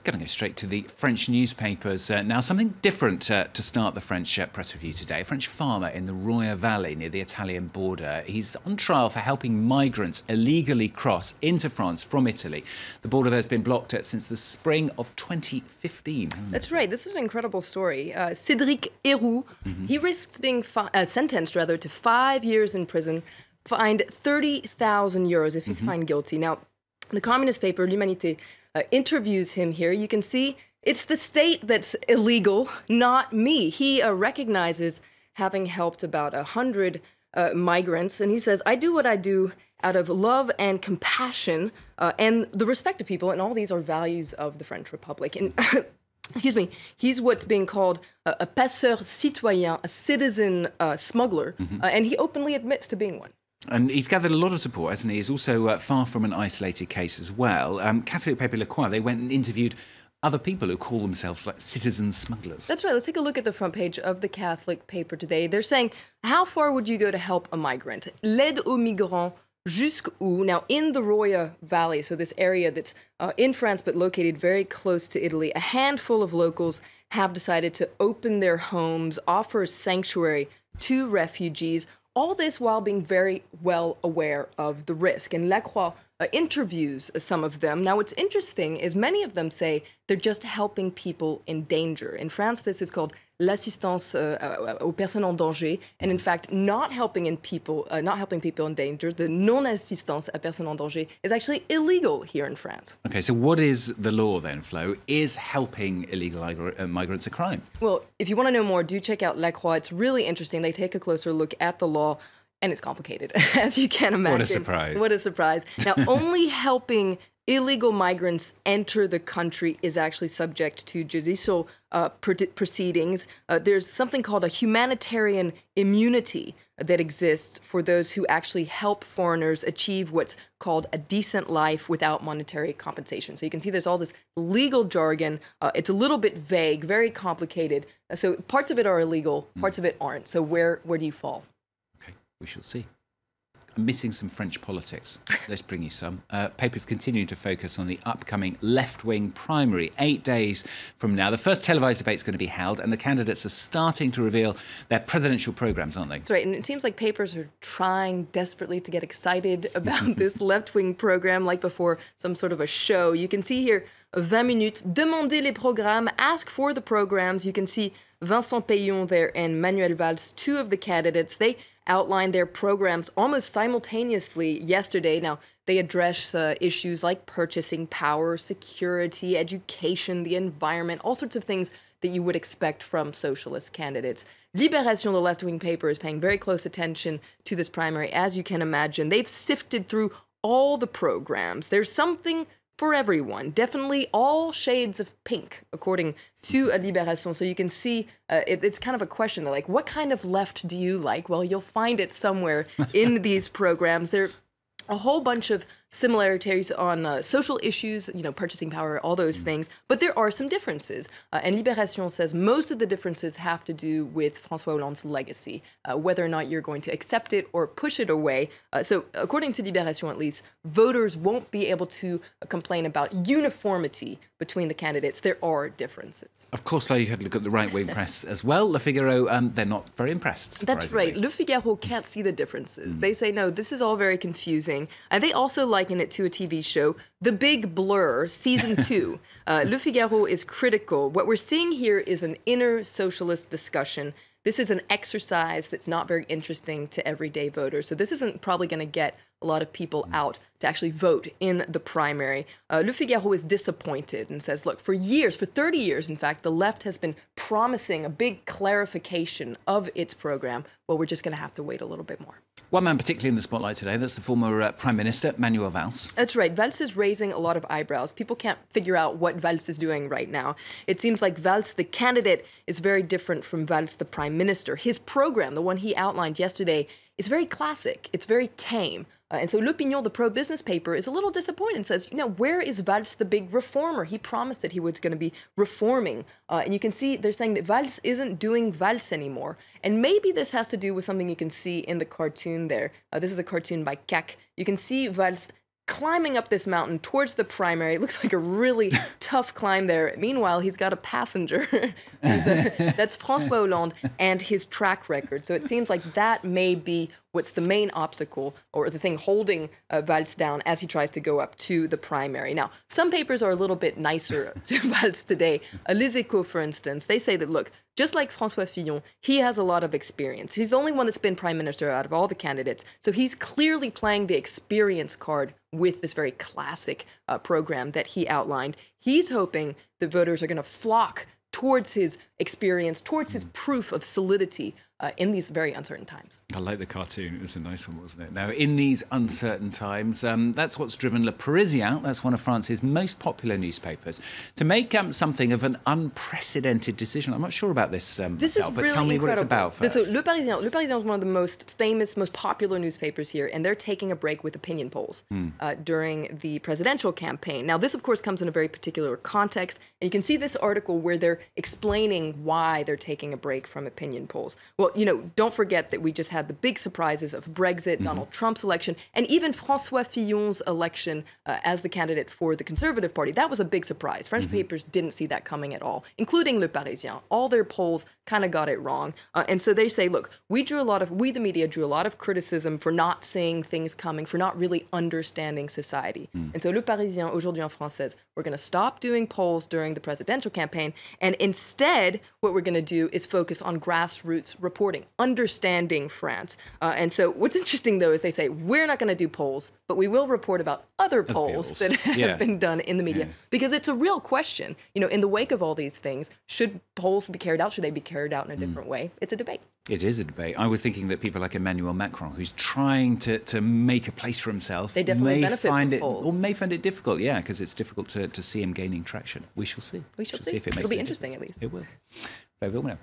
Going to go straight to the French newspapers now. Something different to start the French press review today. A French farmer in the Croix Valley near the Italian border. He's on trial for helping migrants illegally cross into France from Italy. The border there has been blocked since the spring of 2015, hasn't it? That's right. This is an incredible story. Cédric Héroux, he risks being sentenced to 5 years in prison, fined 30,000 euros if he's found guilty. Now, the communist paper L'Humanité interviews him here. You can see it's the state that's illegal, not me. He recognizes having helped about 100 migrants, and he says, I do what I do out of love and compassion and the respect of people, and all these are values of the French Republic. And excuse me, he's what's being called a passeur citoyen, a citizen smuggler, and he openly admits to being one. And he's gathered a lot of support, hasn't he? He's also far from an isolated case as well. Catholic paper Croix, they went and interviewed other people who call themselves like citizen smugglers. That's right. Let's take a look at the front page of the Catholic paper today. They're saying, how far would you go to help a migrant? L'aide aux migrants jusqu'où? Now, in the Croix Valley, so this area that's in France but located very close to Italy, a handful of locals have decided to open their homes, offer sanctuary to refugees. All this while being very well aware of the risk. And La Croix interviews some of them. Now, what's interesting is many of them say they're just helping people in danger. In France, this is called l'assistance aux personnes en danger. And in fact, not helping people in danger, the non-assistance à personnes en danger, is actually illegal here in France. Okay, so what is the law then, Flo? Is helping illegal migrants a crime? Well, if you want to know more, do check out La Croix. It's really interesting. They take a closer look at the law. And it's complicated, as you can imagine. What a surprise. What a surprise. Now, only helping illegal migrants enter the country is actually subject to judicial proceedings. There's something called a humanitarian immunity that exists for those who actually help foreigners achieve what's called a decent life without monetary compensation. So you can see there's all this legal jargon. It's a little bit vague, very complicated. So parts of it are illegal, parts of it aren't. So where do you fall? We shall see. I'm missing some French politics. Let's bring you some. Papers continue to focus on the upcoming left-wing primary 8 days from now. The first televised debate is going to be held, and the candidates are starting to reveal their presidential programmes, aren't they? That's right, and it seems like papers are trying desperately to get excited about this left-wing program, like before some sort of a show. You can see here, 20 minutes, demandez les programmes, ask for the programs. You can see Vincent Payon there and Manuel Valls, two of the candidates. They outlined their programs almost simultaneously yesterday. Now, they address issues like purchasing power, security, education, the environment, all sorts of things that you would expect from socialist candidates. Libération, the left-wing paper, is paying very close attention to this primary, as you can imagine. They've sifted through all the programs. There's something for everyone, definitely all shades of pink, according to Libération. So you can see it's kind of a question. They're like, what kind of left do you like? Well, you'll find it somewhere in these programs. There are a whole bunch of similarities on social issues, purchasing power, all those things. But there are some differences. And Libération says most of the differences have to do with François Hollande's legacy, whether or not you're going to accept it or push it away. So according to Libération, at least, voters won't be able to complain about uniformity between the candidates. There are differences. Of course, you had to look at the right-wing press as well. Le Figaro, they're not very impressed, That's right. Le Figaro can't see the differences. They say, no, this is all very confusing. And they also liken it to a TV show, The Big Blur, Season 2. Le Figaro is critical. What we're seeing here is an inner socialist discussion. This is an exercise that's not very interesting to everyday voters. So this isn't probably going to get a lot of people out to actually vote in the primary. Le Figaro is disappointed and says, look, for years, for 30 years, in fact, the left has been promising a big clarification of its program. Well, we're just going to have to wait a little bit more. One man particularly in the spotlight today, that's the former Prime Minister, Manuel Valls. That's right. Valls is raising a lot of eyebrows. People can't figure out what Valls is doing right now. It seems like Valls, the candidate, is very different from Valls, the Prime Minister. His program, the one he outlined yesterday, is very classic. It's very tame. And so L'Opinion, the pro-business paper, is a little disappointed and says, where is Valls the big reformer? He promised that he was going to be reforming. And you can see they're saying that Valls isn't doing Valls anymore. And maybe this has to do with something you can see in the cartoon there. This is a cartoon by CAC. You can see Valls climbing up this mountain towards the primary. It looks like a really tough climb there. Meanwhile, he's got a passenger. That's François Hollande and his track record. So it seems like that may be what's the main obstacle or the thing holding Valls down as he tries to go up to the primary. Now, some papers are a little bit nicer to Valls today. Les Échos, for instance, they say that, look, just like François Fillon, he has a lot of experience. He's the only one that's been prime minister out of all the candidates. So he's clearly playing the experience card with this very classic program that he outlined. He's hoping that voters are going to flock towards his experience, towards his proof of solidity in these very uncertain times. I like the cartoon. It was a nice one, wasn't it? Now, in these uncertain times, that's what's driven Le Parisien, that's one of France's most popular newspapers, to make something of an unprecedented decision. I'm not sure about this myself, but really tell me incredible. what it's about first. So Le Parisien is one of the most famous, most popular newspapers here, and they're taking a break with opinion polls during the presidential campaign. Now, this, of course, comes in a very particular context, and you can see this article where they're explaining why they're taking a break from opinion polls. Well, you know, don't forget that we just had the big surprises of Brexit, Donald Trump's election, and even François Fillon's election as the candidate for the Conservative Party. That was a big surprise. French papers didn't see that coming at all, including Le Parisien. All their polls kind of got it wrong. And so they say, look, we, the media, drew a lot of criticism for not seeing things coming, for not really understanding society. And so Le Parisien, aujourd'hui en français, we're going to stop doing polls during the presidential campaign, and instead, what we're going to do is focus on grassroots reporting, understanding France. And so what's interesting, though, is they say, we're not going to do polls, but we will report about other polls that have been done in the media. Because it's a real question. You know, in the wake of all these things, should polls be carried out? Should they be carried out in a different way? It's a debate. It is a debate. I was thinking that people like Emmanuel Macron, who's trying to make a place for himself, they definitely benefit from polls. Or may find it difficult, because it's difficult to see him gaining traction. We shall see. We shall see. If it makes It'll be interesting, at least. It will. Very well now.